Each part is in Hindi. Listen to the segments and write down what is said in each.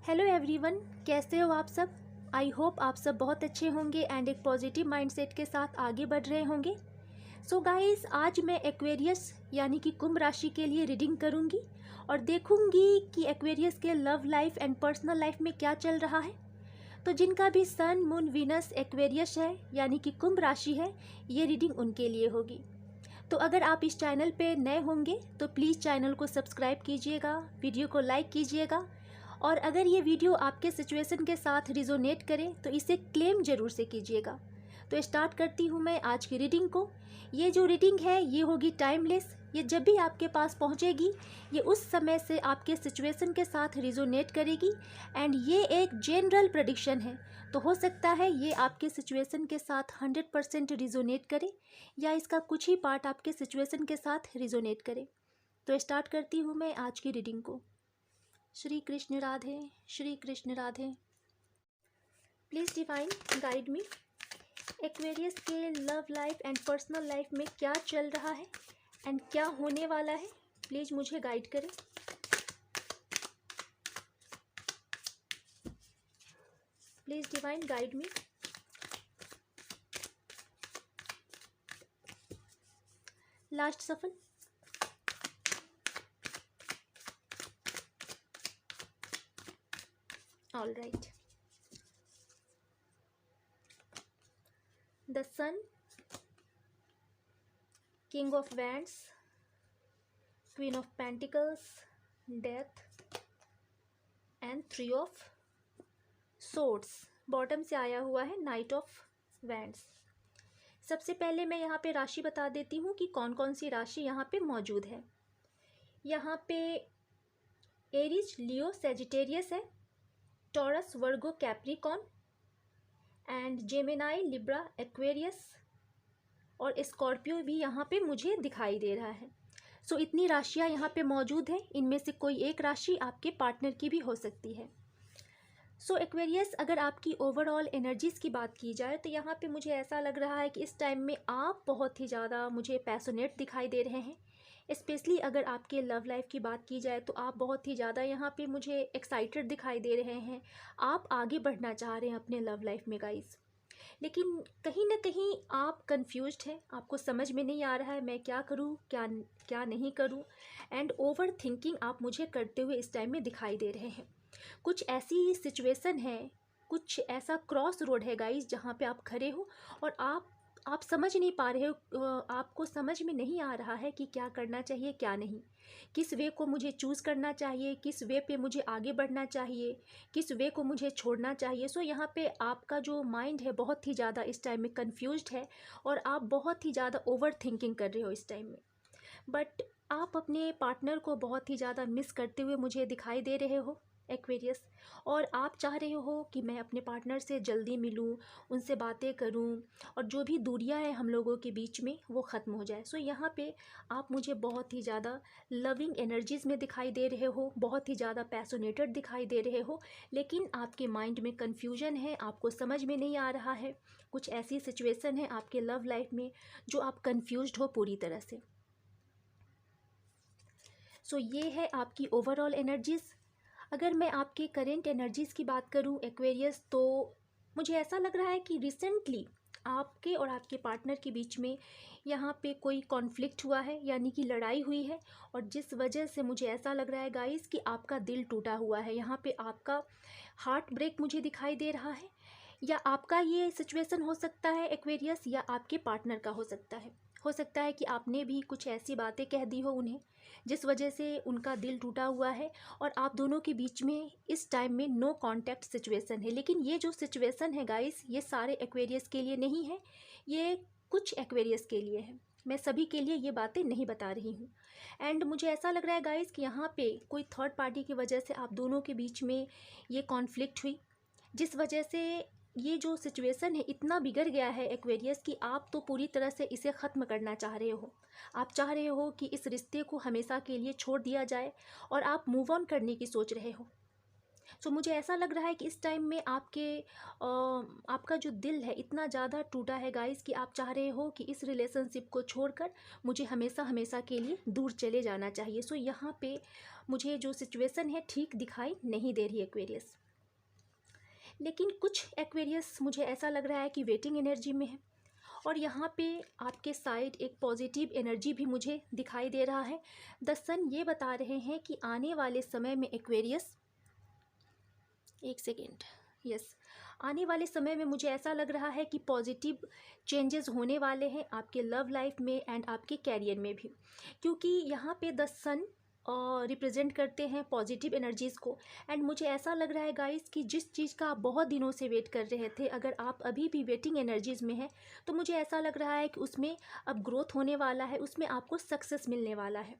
हेलो एवरीवन, कैसे हो आप सब। आई होप आप सब बहुत अच्छे होंगे एंड एक पॉजिटिव माइंडसेट के साथ आगे बढ़ रहे होंगे। सो गाइस, आज मैं एक्वेरियस यानी कि कुंभ राशि के लिए रीडिंग करूंगी और देखूंगी कि एक्वेरियस के love life and personal life में क्या चल रहा है। तो जिनका भी सन मून वीनस एक्वेरियस है यानी कि कुंभ राशि है, ये रीडिंग उनके लिए होगी। तो अगर आप इस चैनल पे नए होंगे तो प्लीज़ चैनल को सब्सक्राइब कीजिएगा, वीडियो को लाइक कीजिएगा और अगर ये वीडियो आपके सिचुएशन के साथ रिजोनेट करे तो इसे क्लेम ज़रूर से कीजिएगा। तो स्टार्ट करती हूँ मैं आज की रीडिंग को। ये जो रीडिंग है ये होगी टाइमलेस। ये जब भी आपके पास पहुँचेगी ये उस समय से आपके सिचुएशन के साथ रिजोनेट करेगी एंड ये एक जनरल प्रेडिक्शन है। तो हो सकता है ये आपके सिचुएशन के साथ 100% रिजोनेट करे या इसका कुछ ही पार्ट आपके सिचुएशन के साथ रिजोनेट करे। तो स्टार्ट करती हूँ मैं आज की रीडिंग को। Shri Krishna Radhe, Shri Krishna Radhe. Please divine guide me. Aquarius के love life and personal life में क्या चल रहा है एंड क्या होने वाला है, प्लीज़ मुझे गाइड करें। Please divine guide me. Last सफल। All right. The Sun, King of Wands, Queen of Pentacles, Death and Three of Swords। Bottom से आया हुआ है Knight of Wands। सबसे पहले मैं यहाँ पे राशि बता देती हूँ कि कौन कौन सी राशि यहाँ पे मौजूद है। यहाँ पे एरीज, लियो, सेजिटेरियस है, taurus, Virgo, Capricorn and Gemini, Libra, Aquarius और स्कॉर्पियो भी यहाँ पे मुझे दिखाई दे रहा है। सो इतनी राशियाँ यहाँ पे मौजूद हैं। इनमें से कोई एक राशि आपके पार्टनर की भी हो सकती है। सो एक्वेरियस, अगर आपकी ओवरऑल एनर्जीज़ की बात की जाए तो यहाँ पे मुझे ऐसा लग रहा है कि इस टाइम में आप बहुत ही ज़्यादा मुझे पैशनेट दिखाई दे रहे हैं। स्पेशली अगर आपके लव लाइफ की बात की जाए तो आप बहुत ही ज़्यादा यहाँ पे मुझे एक्साइटेड दिखाई दे रहे हैं। आप आगे बढ़ना चाह रहे हैं अपने लव लाइफ में गाइस, लेकिन कहीं ना कहीं आप कंफ्यूज्ड हैं। आपको समझ में नहीं आ रहा है मैं क्या करूं, क्या क्या नहीं करूं एंड ओवर थिंकिंग आप मुझे करते हुए इस टाइम में दिखाई दे रहे हैं। कुछ ऐसी सिचुएशन है, कुछ ऐसा क्रॉस रोड है गाइस जहां पे आप खड़े हो और आप समझ नहीं पा रहे हो। आपको समझ में नहीं आ रहा है कि क्या करना चाहिए क्या नहीं, किस वे को मुझे चूज़ करना चाहिए, किस वे पे मुझे आगे बढ़ना चाहिए, किस वे को मुझे छोड़ना चाहिए। सो यहाँ पे आपका जो माइंड है बहुत ही ज़्यादा इस टाइम में कंफ्यूज्ड है और आप बहुत ही ज़्यादा ओवर थिंकिंग कर रहे हो इस टाइम में। बट आप अपने पार्टनर को बहुत ही ज़्यादा मिस करते हुए मुझे दिखाई दे रहे हो एक्वेरियस, और आप चाह रहे हो कि मैं अपने पार्टनर से जल्दी मिलूं, उनसे बातें करूं और जो भी दूरियां हैं हम लोगों के बीच में वो ख़त्म हो जाए। सो यहाँ पे आप मुझे बहुत ही ज़्यादा लविंग एनर्जीज़ में दिखाई दे रहे हो, बहुत ही ज़्यादा पैशनेटेड दिखाई दे रहे हो, लेकिन आपके माइंड में कन्फ्यूजन है, आपको समझ में नहीं आ रहा है। कुछ ऐसी सिचुएसन है आपके लव लाइफ में जो आप कन्फ्यूज्ड हो पूरी तरह से। सो ये है आपकी ओवरऑल एनर्जीज़। अगर मैं आपके करेंट एनर्जीज़ की बात करूं एक्वेरियस, तो मुझे ऐसा लग रहा है कि रिसेंटली आपके और आपके पार्टनर के बीच में यहाँ पे कोई कॉन्फ्लिक्ट हुआ है, यानी कि लड़ाई हुई है, और जिस वजह से मुझे ऐसा लग रहा है गाइस कि आपका दिल टूटा हुआ है। यहाँ पे आपका हार्ट ब्रेक मुझे दिखाई दे रहा है, या आपका ये सिचुएशन हो सकता है एक्वेरियस, या आपके पार्टनर का हो सकता है। हो सकता है कि आपने भी कुछ ऐसी बातें कह दी हो उन्हें जिस वजह से उनका दिल टूटा हुआ है और आप दोनों के बीच में इस टाइम में नो कांटेक्ट सिचुएशन है। लेकिन ये जो सिचुएशन है गाइस, ये सारे एक्वेरियस के लिए नहीं है, ये कुछ एक्वेरियस के लिए है। मैं सभी के लिए ये बातें नहीं बता रही हूँ। एंड मुझे ऐसा लग रहा है गाइस कि यहाँ पे कोई थर्ड पार्टी की वजह से आप दोनों के बीच में ये कॉन्फ्लिक्ट हुई, जिस वजह से ये जो सिचुएशन है इतना बिगड़ गया है एक्वेरियस कि आप तो पूरी तरह से इसे ख़त्म करना चाह रहे हो। आप चाह रहे हो कि इस रिश्ते को हमेशा के लिए छोड़ दिया जाए और आप मूव ऑन करने की सोच रहे हो। सो मुझे ऐसा लग रहा है कि इस टाइम में आपका जो दिल है इतना ज़्यादा टूटा है गाइस कि आप चाह रहे हो कि इस रिलेशनशिप को छोड़कर मुझे हमेशा हमेशा के लिए दूर चले जाना चाहिए। सो यहाँ पे मुझे जो सिचुएशन है ठीक दिखाई नहीं दे रही एक्वेरियस। लेकिन कुछ एक्वेरियस मुझे ऐसा लग रहा है कि वेटिंग एनर्जी में है, और यहाँ पे आपके साइड एक पॉजिटिव एनर्जी भी मुझे दिखाई दे रहा है। द सन ये बता रहे हैं कि आने वाले समय में एक्वेरियस, एक सेकेंड, यस, आने वाले समय में मुझे ऐसा लग रहा है कि पॉजिटिव चेंजेस होने वाले हैं आपके लव लाइफ में एंड आपके कैरियर में भी, क्योंकि यहाँ पे द सन रिप्रेजेंट करते हैं पॉजिटिव एनर्जीज़ को। एंड मुझे ऐसा लग रहा है गाइस कि जिस चीज़ का आप बहुत दिनों से वेट कर रहे थे, अगर आप अभी भी वेटिंग एनर्जीज़ में हैं तो मुझे ऐसा लग रहा है कि उसमें अब ग्रोथ होने वाला है, उसमें आपको सक्सेस मिलने वाला है।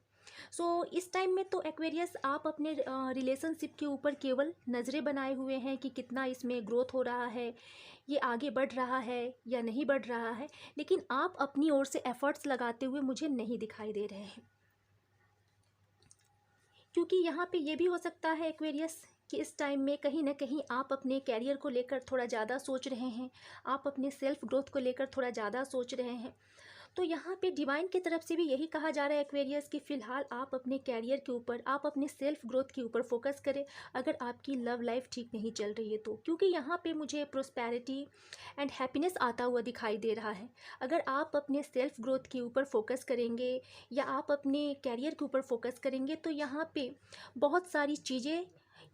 इस टाइम में तो एक्वेरियस आप अपने रिलेशनशिप के ऊपर केवल नज़रें बनाए हुए हैं कि कितना इसमें ग्रोथ हो रहा है, ये आगे बढ़ रहा है या नहीं बढ़ रहा है, लेकिन आप अपनी ओर से एफर्ट्स लगाते हुए मुझे नहीं दिखाई दे रहे हैं। क्योंकि यहाँ पे ये भी हो सकता है एक्वेरियस कि इस टाइम में कहीं ना कहीं आप अपने कैरियर को लेकर थोड़ा ज़्यादा सोच रहे हैं, आप अपने सेल्फ ग्रोथ को लेकर थोड़ा ज़्यादा सोच रहे हैं। तो यहाँ पे डिवाइन की तरफ से भी यही कहा जा रहा है एक्वेरियस कि फ़िलहाल आप अपने कैरियर के ऊपर, आप अपने सेल्फ ग्रोथ के ऊपर फोकस करें, अगर आपकी लव लाइफ ठीक नहीं चल रही है तो। क्योंकि यहाँ पे मुझे प्रोस्पैरिटी एंड हैप्पीनेस आता हुआ दिखाई दे रहा है। अगर आप अपने सेल्फ ग्रोथ के ऊपर फोकस करेंगे या आप अपने कैरियर के ऊपर फोकस करेंगे तो यहाँ पे बहुत सारी चीज़ें,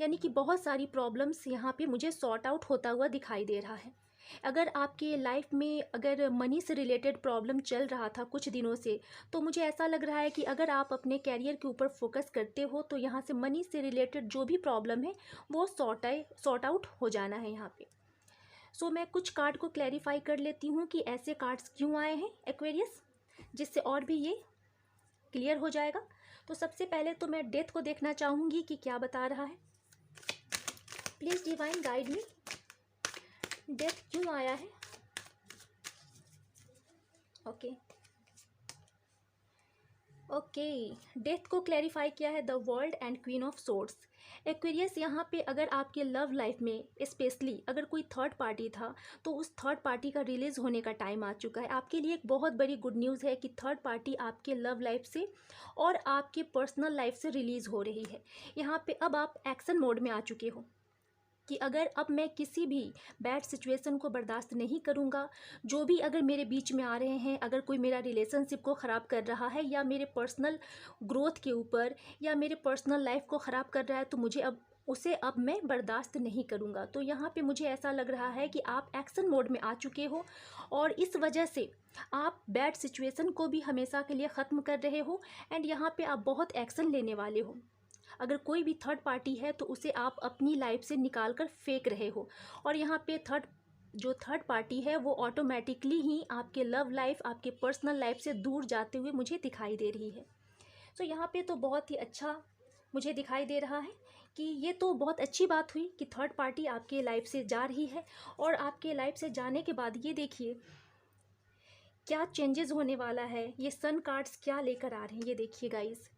यानी कि बहुत सारी प्रॉब्लम्स यहाँ पे मुझे सॉर्ट आउट होता हुआ दिखाई दे रहा है। अगर आपके लाइफ में अगर मनी से रिलेटेड प्रॉब्लम चल रहा था कुछ दिनों से, तो मुझे ऐसा लग रहा है कि अगर आप अपने कैरियर के ऊपर फोकस करते हो तो यहाँ से मनी से रिलेटेड जो भी प्रॉब्लम है वो सॉर्ट आउट हो जाना है यहाँ पे। मैं कुछ कार्ड को क्लैरिफाई कर लेती हूँ कि ऐसे कार्ड्स क्यों आए हैं एक्वेरियस, जिससे और भी ये क्लियर हो जाएगा। तो सबसे पहले तो मैं डेथ को देखना चाहूँगी कि क्या बता रहा है। Please divine guide me, death क्यों आया है। ओके, डेथ को क्लैरिफाई किया है the world and queen of swords. Aquarius यहाँ पे अगर आपके लव लाइफ में स्पेशली अगर कोई थर्ड पार्टी था तो उस थर्ड पार्टी का रिलीज़ होने का टाइम आ चुका है। आपके लिए एक बहुत बड़ी गुड न्यूज़ है कि थर्ड पार्टी आपके लव लाइफ से और आपके पर्सनल लाइफ से रिलीज़ हो रही है। यहाँ पे अब आप एक्शन मोड में आ चुके हो कि अगर अब मैं किसी भी बैड सिचुएशन को बर्दाश्त नहीं करूँगा, जो भी अगर मेरे बीच में आ रहे हैं, अगर कोई मेरा रिलेशनशिप को ख़राब कर रहा है या मेरे पर्सनल ग्रोथ के ऊपर या मेरे पर्सनल लाइफ को ख़राब कर रहा है, तो मुझे अब मैं बर्दाश्त नहीं करूँगा। तो यहाँ पे मुझे ऐसा लग रहा है कि आप एक्शन मोड में आ चुके हो और इस वजह से आप बैड सिचुएशन को भी हमेशा के लिए ख़त्म कर रहे हो एंड यहाँ पे आप बहुत एक्शन लेने वाले हो। अगर कोई भी थर्ड पार्टी है तो उसे आप अपनी लाइफ से निकाल कर फेंक रहे हो, और यहाँ पे थर्ड पार्टी है वो ऑटोमेटिकली ही आपके लव लाइफ, आपके पर्सनल लाइफ से दूर जाते हुए मुझे दिखाई दे रही है। यहाँ पे तो बहुत ही अच्छा मुझे दिखाई दे रहा है कि ये तो बहुत अच्छी बात हुई कि थर्ड पार्टी आपके लाइफ से जा रही है। और आपके लाइफ से जाने के बाद ये देखिए क्या चेंजेस होने वाला है। ये सन कार्ड्स क्या लेकर आ रहे हैं, ये देखिए गाइस,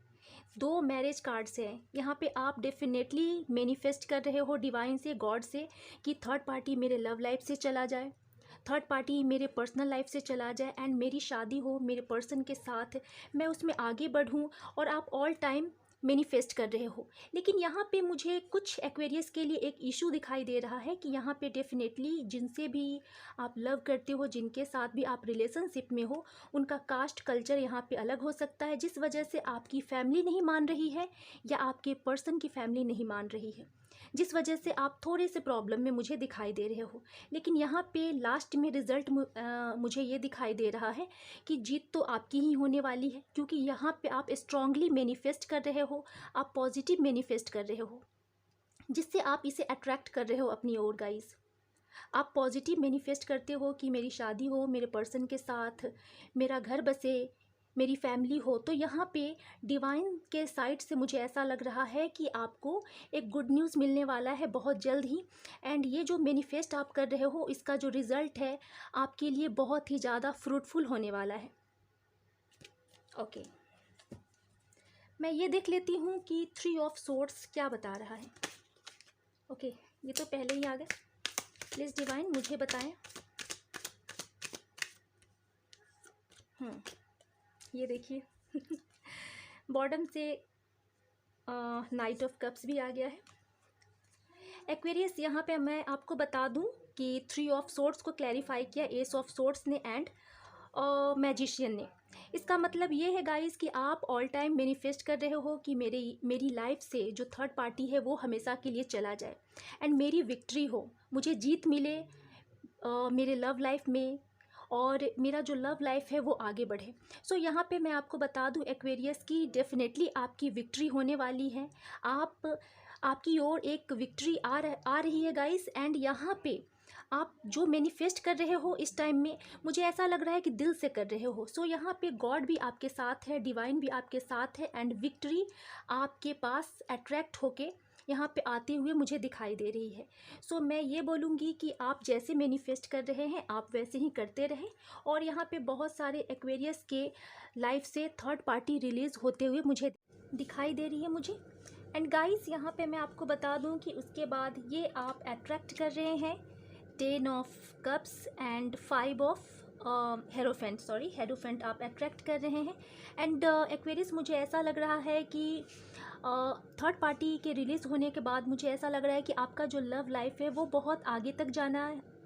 2 मैरिज कार्ड्स हैं। यहाँ पे आप डेफिनेटली मैनिफेस्ट कर रहे हो डिवाइन से, गॉड से, कि थर्ड पार्टी मेरे लव लाइफ से चला जाए, थर्ड पार्टी मेरे पर्सनल लाइफ से चला जाए एंड मेरी शादी हो मेरे पर्सन के साथ, मैं उसमें आगे बढ़ूँ, और आप ऑल टाइम मैनिफेस्ट कर रहे हो। लेकिन यहाँ पे मुझे कुछ एक्वेरियस के लिए एक इशू दिखाई दे रहा है कि यहाँ पे डेफिनेटली जिनसे भी आप लव करते हो, जिनके साथ भी आप रिलेशनशिप में हो, उनका कास्ट कल्चर यहाँ पे अलग हो सकता है, जिस वजह से आपकी फैमिली नहीं मान रही है या आपके पर्सन की फैमिली नहीं मान रही है, जिस वजह से आप थोड़े से प्रॉब्लम में मुझे दिखाई दे रहे हो। लेकिन यहाँ पे लास्ट में रिज़ल्ट मुझे ये दिखाई दे रहा है कि जीत तो आपकी ही होने वाली है, क्योंकि यहाँ पे आप स्ट्रांगली मैनिफेस्ट कर रहे हो, आप पॉजिटिव मैनिफेस्ट कर रहे हो, जिससे आप इसे अट्रैक्ट कर रहे हो अपनी ओर गाइस। आप पॉजिटिव मैनिफेस्ट करते हो कि मेरी शादी हो मेरे पर्सन के साथ, मेरा घर बसे, मेरी फैमिली हो। तो यहाँ पे डिवाइन के साइड से मुझे ऐसा लग रहा है कि आपको एक गुड न्यूज़ मिलने वाला है बहुत जल्द ही, एंड ये जो मैनिफेस्ट आप कर रहे हो इसका जो रिज़ल्ट है आपके लिए बहुत ही ज़्यादा फ्रूटफुल होने वाला है। ओके, मैं ये देख लेती हूँ कि 3 ऑफ सोर्ड्स क्या बता रहा है। ओके, ये तो पहले ही आ गए। प्लीज़ डिवाइन मुझे बताएं। ये देखिए बॉटम से नाइट ऑफ कप्स भी आ गया है। एक्वेरियस, यहाँ पे मैं आपको बता दूँ कि 3 ऑफ सोर्ड्स को क्लैरिफाई किया एस ऑफ सोर्ड्स ने एंड मैजिशियन ने। इसका मतलब ये है गाइस कि आप ऑल टाइम मैनिफेस्ट कर रहे हो कि मेरी लाइफ से जो थर्ड पार्टी है वो हमेशा के लिए चला जाए एंड मेरी विक्ट्री हो, मुझे जीत मिले मेरे लव लाइफ में, और मेरा जो लव लाइफ है वो आगे बढ़े। सो यहाँ पे मैं आपको बता दूँ एक्वेरियस की डेफिनेटली आपकी विक्ट्री होने वाली है। आपकी ओर एक विक्ट्री आ रही है गाइस। एंड यहाँ पे आप जो मैनिफेस्ट कर रहे हो इस टाइम में, मुझे ऐसा लग रहा है कि दिल से कर रहे हो। सो यहाँ पे गॉड भी आपके साथ है, डिवाइन भी आपके साथ है एंड विक्ट्री आपके पास अट्रैक्ट होके यहाँ पे आते हुए मुझे दिखाई दे रही है। सो मैं ये बोलूँगी कि आप जैसे मैनिफेस्ट कर रहे हैं आप वैसे ही करते रहें। और यहाँ पे बहुत सारे एक्वेरियस के लाइफ से थर्ड पार्टी रिलीज़ होते हुए मुझे दिखाई दे रही है मुझे। एंड गाइस, यहाँ पे मैं आपको बता दूँ कि उसके बाद ये आप अट्रैक्ट कर रहे हैं 10 of cups and 5 of hierophant आप अट्रैक्ट कर रहे हैं। एंड एक्वेरियस, मुझे ऐसा लग रहा है कि थर्ड पार्टी के रिलीज़ होने के बाद मुझे ऐसा लग रहा है कि आपका जो लव लाइफ है वो बहुत आगे तक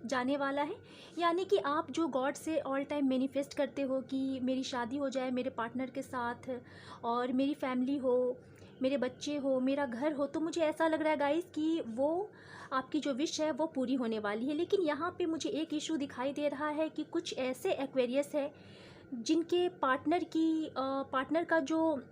जाने वाला है। यानी कि आप जो गॉड से ऑल टाइम मैनिफेस्ट करते हो कि मेरी शादी हो जाए मेरे पार्टनर के साथ, और मेरी फैमिली हो, मेरे बच्चे हो, मेरा घर हो, तो मुझे ऐसा लग रहा है गाइस कि वो आपकी जो विश है वो पूरी होने वाली है। लेकिन यहाँ पे मुझे एक इशू दिखाई दे रहा है कि कुछ ऐसे एक्वेरियस है जिनके पार्टनर का जो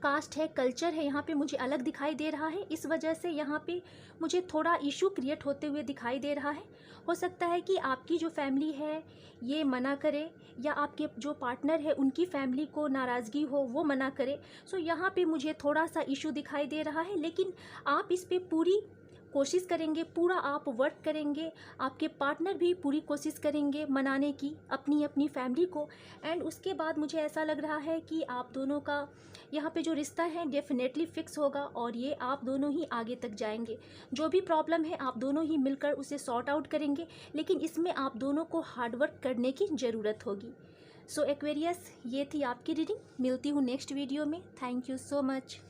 कास्ट है, कल्चर है, यहाँ पे मुझे अलग दिखाई दे रहा है। इस वजह से यहाँ पे मुझे थोड़ा इशू क्रिएट होते हुए दिखाई दे रहा है। हो सकता है कि आपकी जो फैमिली है ये मना करे, या आपके जो पार्टनर है उनकी फैमिली को नाराज़गी हो वो मना करे। सो यहाँ पे मुझे थोड़ा सा इशू दिखाई दे रहा है। लेकिन आप इस पे पूरी कोशिश करेंगे, पूरा आप वर्क करेंगे, आपके पार्टनर भी पूरी कोशिश करेंगे मनाने की अपनी फैमिली को। एंड उसके बाद मुझे ऐसा लग रहा है कि आप दोनों का यहाँ पे जो रिश्ता है डेफिनेटली फिक्स होगा, और ये आप दोनों ही आगे तक जाएंगे। जो भी प्रॉब्लम है आप दोनों ही मिलकर उसे सॉर्ट आउट करेंगे, लेकिन इसमें आप दोनों को हार्डवर्क करने की ज़रूरत होगी। सो एक्वेरियस, ये थी आपकी रीडिंग। मिलती हूँ नेक्स्ट वीडियो में। Thank you so much.